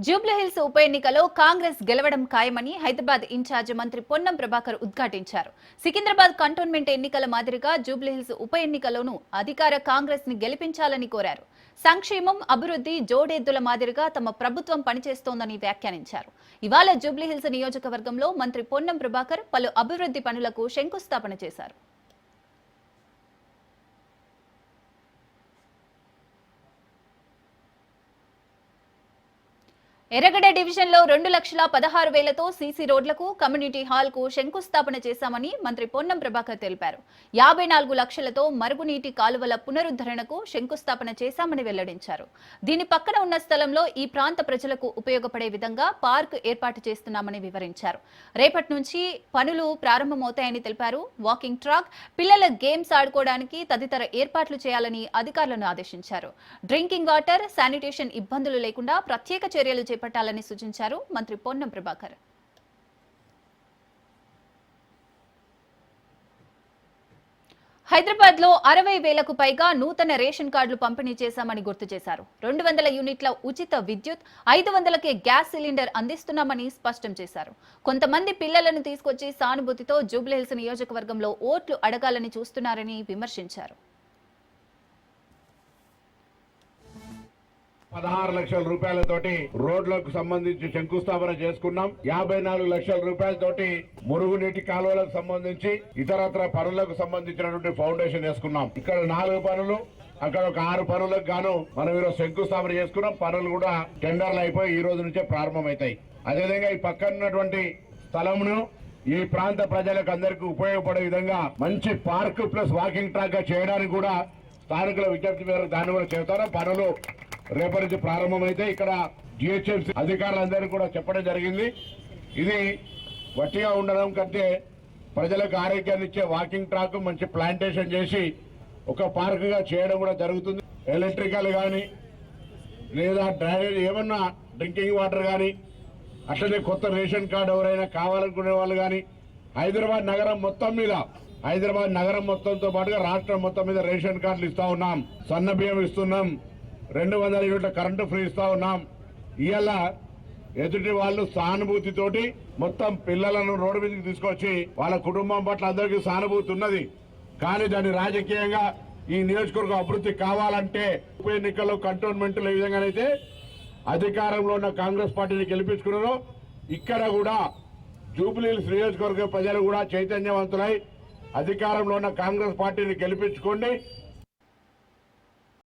జూబ్లీహిల్స్ ఉప ఎన్నికలో కాంగ్రెస్ గెలవడం ఖాయమని హైదరాబాద్ ఇన్ఛార్జ్ మంత్రి పొన్నం ప్రభాకర్ ఉద్ఘాటించారు. సికింద్రాబాద్ కంటోన్మెంట్ ఎన్నికల మాదిరిగా జూబ్లీహిల్స్ ఉప ఎన్నికలోనూ అధికార కాంగ్రెస్ ని గెలిపించాలని కోరారు. సంక్షేమం, అభివృద్ధి జోడెద్దుల మాదిరిగా తమ ప్రభుత్వం పనిచేస్తోందని వ్యాఖ్యానించారు. ఇవాళ జూబ్లీహిల్స్ నియోజకవర్గంలో మంత్రి పొన్నం ప్రభాకర్ పలు అభివృద్ధి పనులకు శంకుస్థాపన చేశారు. ఎర్రగడ్డ డివిజన్లో 2,16,000తో సీసీ రోడ్లకు, కమ్యూనిటీ హాల్ కు శంకుస్థాపన చేశామని మంత్రి పొన్నం ప్రభాకర్ తెలిపారు. 54 లక్షలతో మరుగునీటి కాలువల పునరుద్ధరణకు శంకుస్థాపన చేశామని వెల్లడించారు. దీని పక్కన ఉన్న స్థలంలో ఈ ప్రాంత ప్రజలకు ఉపయోగపడే విధంగా పార్క్ ఏర్పాటు చేస్తున్నామని వివరించారు. రేపటి నుంచి పనులు ప్రారంభమవుతాయని తెలిపారు. వాకింగ్ ట్రాక్, పిల్లల గేమ్స్ ఆడుకోవడానికి తదితర ఏర్పాట్లు చేయాలని అధికారులను ఆదేశించారు. డ్రింకింగ్ వాటర్, శానిటేషన్ ఇబ్బందులు లేకుండా ప్రత్యేక చర్యలు చేపట్టాలని సూచించారు మంత్రి పొన్నం ప్రభాకర్. హైదరాబాద్ లో 60,000కు పైగా నూతన రేషన్ కార్డులు పంపిణీ చేశామని గుర్తు చేశారు. 200 యూనిట్ల ఉచిత విద్యుత్, 500కే గ్యాస్ సిలిండర్ అందిస్తున్నామని స్పష్టం చేశారు. కొంతమంది పిల్లలను తీసుకొచ్చి సానుభూతితో జూబ్లీహిల్స్ నియోజకవర్గంలో ఓట్లు అడగాలని చూస్తున్నారని విమర్శించారు. 16 లక్షల రూపాయలతోటి రోడ్లకు సంబంధించి శంకుస్థాపన చేసుకున్నాం. 54 లక్షల రూపాయలతోటి మురుగునీటి కాలువలకు సంబంధించి ఇతరత్ర పనులకు సంబంధించినటువంటి ఫౌండేషన్ వేసుకున్నాం. ఇక్కడ 4 పనులు, అక్కడ ఒక 6 పనులకు గాను మనం ఈరోజు శంకుస్థాపన చేసుకున్నాం. పనులు కూడా టెండర్లు అయిపోయి ఈ రోజు నుంచే ప్రారంభమవుతాయి. అదేవిధంగా ఈ పక్కన ఉన్నటువంటి స్థలంను ఈ ప్రాంత ప్రజలకు అందరికీ ఉపయోగపడే విధంగా మంచి పార్క్ ప్లస్ వాకింగ్ ట్రాక్ గా చేయడానికి కూడా స్థానికుల విజ్ఞప్తి మేరకు దాన్ని కూడా చేస్తారా. పనులు రేపటి నుంచి ప్రారంభమైతే ఇక్కడ జిహెచ్ఎంసీ అధికారులందరూ కూడా చెప్పడం జరిగింది. ఇది వట్టిగా ఉండడం కంటే ప్రజలకు ఆరోగ్యాన్ని ఇచ్చే వాకింగ్ ట్రాక్ మంచి ప్లాంటేషన్ చేసి ఒక పార్క్ గా చేయడం కూడా జరుగుతుంది. ఎలక్ట్రికల్ కానీ లేదా డ్రైనేజ్ ఏమన్నా డ్రింకింగ్ వాటర్ కానీ అట్లనే కొత్త రేషన్ కార్డు ఎవరైనా కావాలనుకునే వాళ్ళు కానీ హైదరాబాద్ నగరం మొత్తంతో పాటుగా రాష్ట్రం మొత్తం మీద రేషన్ కార్డులు ఇస్తా ఉన్నాం. సన్న బియ్యం ఇస్తున్నాం. 200 యూనిట్ల కరెంటు ఫ్రీ ఇస్తా ఉన్నాం. ఇవాళ ఎదుటి వాళ్ళు సానుభూతితోటి మొత్తం పిల్లలను రోడ్డు మీదకి తీసుకొచ్చి వాళ్ళ కుటుంబం పట్ల అందరికీ సానుభూతి ఉన్నది. కానీ దాన్ని రాజకీయంగా ఈ నియోజకవర్గం అభివృద్ధి కావాలంటే ఉప ఎన్నికల్లో కంటోన్మెంట్లు ఏ విధంగానైతే అధికారంలో ఉన్న కాంగ్రెస్ పార్టీని గెలిపించుకున్నారో ఇక్కడ కూడా జూబ్లీహిల్స్ నియోజకవర్గ ప్రజలు కూడా చైతన్యవంతులై అధికారంలో ఉన్న కాంగ్రెస్ పార్టీని గెలిపించుకోండి.